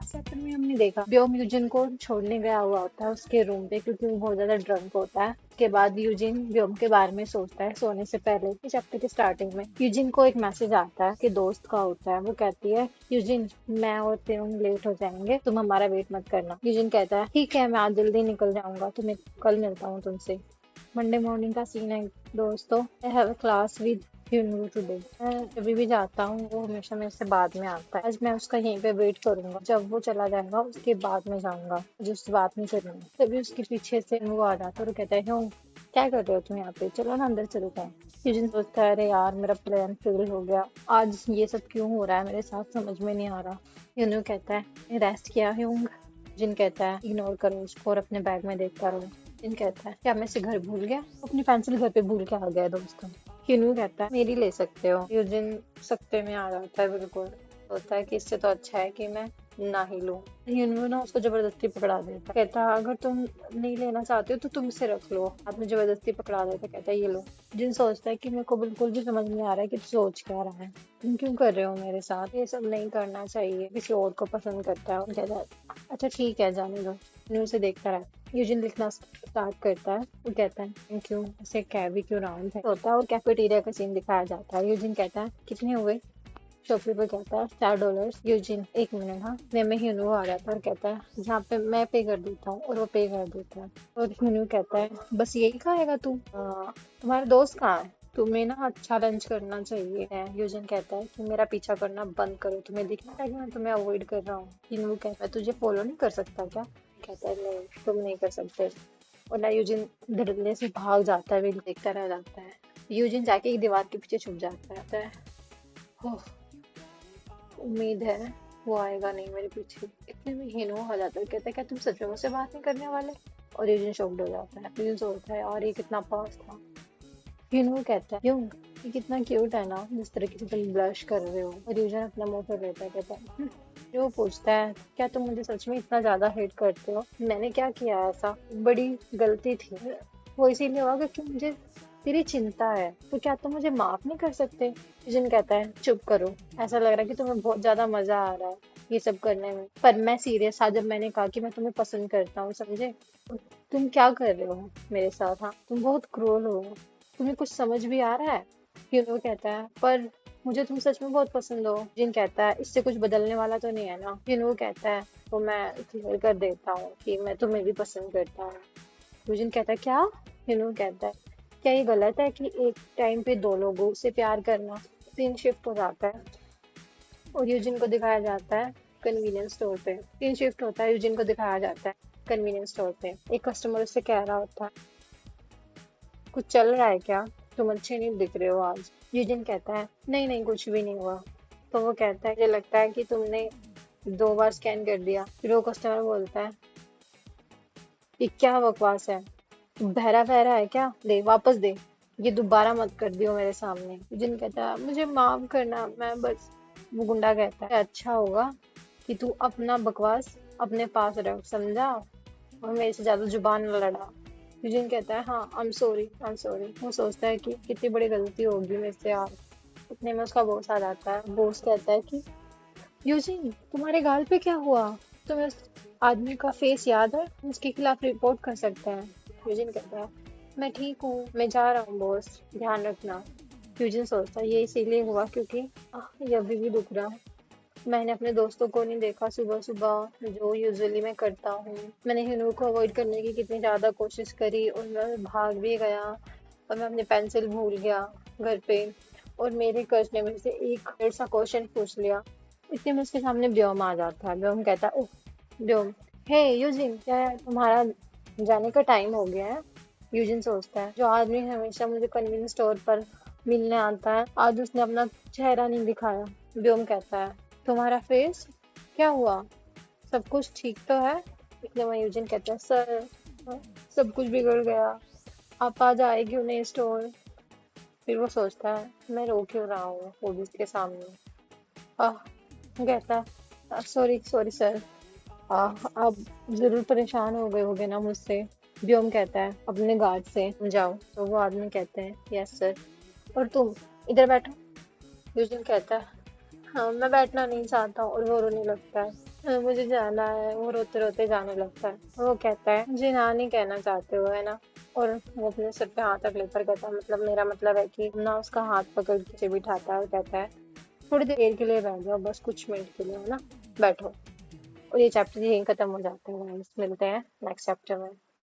Last chapter में हमने देखा ब्योम यूजिन को छोड़ने गया हुआ होता है उसके रूम पे, क्योंकि वो बहुत ज्यादा ड्रंक होता है। उसके बाद यूजिन ब्योम के बारे में सोचता है सोने से पहले। इस चैप्टर के स्टार्टिंग में यूजिन को एक मैसेज आता है कि दोस्त का होता है। वो कहती है, यूजिन मैं और तुम लेट हो जाएंगे, तुम हमारा वेट मत करना। यूजिन कहता है, ठीक है मैं आज जल्दी निकल जाऊंगा, तो मैं कल मिलता हूँ तुमसे। मंडे मॉर्निंग का सीन है दोस्तों। I have a class with यूनू टुडे। मैं जब भी जाता हूँ वो हमेशा मेरे से बाद में आता है। आज मैं उसका यहीं पे वेट करूंगा, जब वो चला जाएगा उसके बाद में जाऊंगा, मुझे उससे बात नहीं करनी है। तभी उसके पीछे से वो आ जाता है और कहता है, क्यों क्या कर रहे हो तुम यहाँ पे, चलो ना अंदर चलते हैं। यूजिन सोचता है, अरे यार मेरा प्लान फेल हो गया, आज ये सब क्यों हो रहा है मेरे साथ, समझ में नहीं आ रहा। यूनू कहता है, रेस्ट किया है। जिन कहता है, इग्नोर करो उसको और अपने बैग में देखता रहो। जिन कहता है, क्या मैं इसे घर भूल गया, अपनी पेंसिल घर पे भूल के आ गया दोस्तों। किनू कहता है, मेरी ले सकते हो। यूजिन सकते में आ जाता है बिल्कुल। होता है कि इससे तो अच्छा है कि मैं ना ही लूं। यूनू ना उसको जबरदस्ती पकड़ा देता है। कहता है, अगर तुम नहीं लेना चाहते हो तो तुम इसे रख लो। हाथ में जबरदस्ती पकड़ा देता है। कहता है, ये लो। जिन सोचता है कि मेरे को बिल्कुल भी समझ नहीं आ रहा है कि तू सोच क्या रहा है, तुम क्यों कर रहे हो मेरे साथ, ये सब नहीं करना चाहिए, किसी और को पसंद करता है। और कहता है, अच्छा ठीक है जाने दो। यूजिन उसे देखता रहा। यूजिन लिखना स्टार्ट करता है। वो कहता है, थैंक यू, ऐसे कैवी क्यों राउंड है होता है। और कैफेटेरिया का सीन दिखाया जाता है। यूजिन कहता है, कितने हुए। शॉपकीपर कहता है, $4। यूजिन, एक मिनट, हाँ। में ह्यूनू आ जाता है और कहता है, जहाँ पे मैं पे कर देता हूँ। और वो पे कर देता है। और ह्यूनू कहता है, बस यही खाएगा तू, तुम्हारा दोस्त कहाँ है, तुम्हें ना अच्छा लंच करना चाहिए है। यूजिन कहता है कि मेरा पीछा करना बंद करो, तुम्हें दिख नहीं रहा कि मैं तुम्हें अवॉइड कर रहा हूँ। ह्यूनू कहता है, तुझे फॉलो नहीं कर सकता क्या। कहता है, नहीं तुम नहीं कर सकते। और ना यूजिन धड़ल्ले से भाग जाता है, बिल देखता रह जाता है। यूजिन जाके एक दीवार के पीछे छुप जाता है। ओह, उम्मीद है वो आएगा नहीं मेरे पीछे। इतने में हिनो आ जाता है, कहता है, क्या तुम सच में मुझसे बात नहीं करने वाले। और यूजिन शॉक्ड हो जाता है। यूजिन सोचता है, और ये कितना पास था। हिनो कहता है, यूं ये कितना क्यूट है ना, जिस तरीके से तुम ब्लश कर रहे हो। और यूजिन अपना मुंह कर लेता है। कहता है, जो पूछता है, क्या तुम मुझे सच में इतना ज्यादा हेट करते हो, मैंने क्या किया ऐसा, बड़ी गलती थी, वो इसीलिए हुआ क्योंकि मुझे तेरी चिंता है, तो क्या तुम मुझे माफ नहीं कर सकते। जिन कहता है, चुप करो, ऐसा लग रहा है कि तुम्हें बहुत ज्यादा मजा आ रहा है ये सब करने में, पर मैं सीरियस था जब मैंने कहा कि मैं तुम्हें पसंद करता हूँ, समझे। तुम क्या कर रहे हो मेरे साथ, हाँ तुम बहुत क्रूर हो, तुम्हें कुछ समझ भी आ रहा है। हीरो कहता है, पर मुझे तुम सच में बहुत पसंद हो। जिन कहता है, इससे कुछ बदलने वाला तो नहीं है ना। हीरो कहता है, तो मैं क्लियर कर देता हूँ कि मैं तुम्हें भी पसंद करता हूँ। यूजिन कहता है, क्या। हीरो कहता है, क्या ये गलत है कि एक टाइम पे दो लोगों से प्यार करना। सीन शिफ्ट हो जाता है और यूजिन को दिखाया जाता है कन्वीनियंस स्टोर पे। सीन शिफ्ट होता है, यूजिन को दिखाया जाता है कन्वीनियंस स्टोर पे। एक कस्टमर उससे कह रहा होता है, कुछ चल रहा है क्या, तुम अच्छे नहीं दिख रहे हो आज। यूजिन कहता है, नहीं नहीं कुछ भी नहीं हुआ। तो वो कहता है, मुझे लगता है कि तुमने 2 बार स्कैन कर दिया। फिर वो कस्टमर बोलता है, ये क्या बकवास है, तू बहरा बहरा है क्या, दे वापस दे, ये दोबारा मत कर दियो मेरे सामने। जिन कहता है, मुझे माफ करना, मैं बस। वो गुंडा कहता है, अच्छा होगा कि तू अपना बकवास अपने पास रख, समझा, और मेरे से ज्यादा जुबान न लड़ा। यूजिन कहता है, हाँ आई एम सॉरी। वो सोचता है कि कितनी बड़ी गलती होगी मेरे से यार। इतने में उसका बॉस आ जाता है। बॉस कहता है कि, यूजिन तुम्हारे गाल पे क्या हुआ, तुम्हें उस आदमी का फेस याद है, हम उसके खिलाफ रिपोर्ट कर सकते हैं। यूजिन कहता है, मैं ठीक हूँ, मैं जा रहा हूँ बॉस, ध्यान रखना। यूजिन सोचता है, ये इसीलिए हुआ क्योंकि ये अभी भी दुख रहा है। मैंने अपने दोस्तों को नहीं देखा सुबह सुबह, जो यूजुअली मैं करता हूँ। मैंने हिनू को अवॉइड करने की कितनी ज्यादा कोशिश करी और मैं भाग भी गया, और मैं अपनी पेंसिल भूल गया घर पे, और मेरे कर्ज ने मुझसे एक डेढ़ सा क्वेश्चन पूछ लिया। इतने में उसके सामने ब्योम आ जाता है। ब्योम कहता है, ओह ब्योम, हे यूजिन, क्या है, तुम्हारा जाने का टाइम हो गया है। यूजिन सोचता है, जो आदमी हमेशा मुझे कन्वीनियंस स्टोर पर मिलने आता है, आज उसने अपना चेहरा नहीं दिखाया। ब्योम कहता है, तुम्हारा फेस, क्या हुआ, सब कुछ ठीक तो है। इतने में यूजिन कहता है, सर सब कुछ बिगड़ गया, आप आज आए क्यों नहीं स्टोर। फिर वो सोचता है, मैं रो क्यों रहा हूँ पुलिस के सामने। आह, कहता है, सॉरी सॉरी सर, आप जरूर परेशान हो गए होगे ना मुझसे। व्योम कहता है, अपने गार्ड से जाओ। तो वो आदमी कहते हैं, यस सर। और तुम इधर बैठो। यूजिन कहता है, हाँ मैं बैठना नहीं चाहता, और वो रोने लगता है। मुझे जाना है, वो रोते रोते जाने लगता है। वो कहता है मुझे ना नहीं कहना चाहते हो, है ना? और वो अपने सिर पे हाथ रख लेकर कहता है मतलब मेरा मतलब है कि ना, उसका हाथ पकड़ के पीछे बिठाता है और कहता है थोड़ी देर के लिए बैठ जाओ, बस कुछ मिनट के लिए, है ना, बैठो। और ये चैप्टर यहीं खत्म हो जाता है। गाइस मिलते हैं नेक्स्ट चैप्टर में।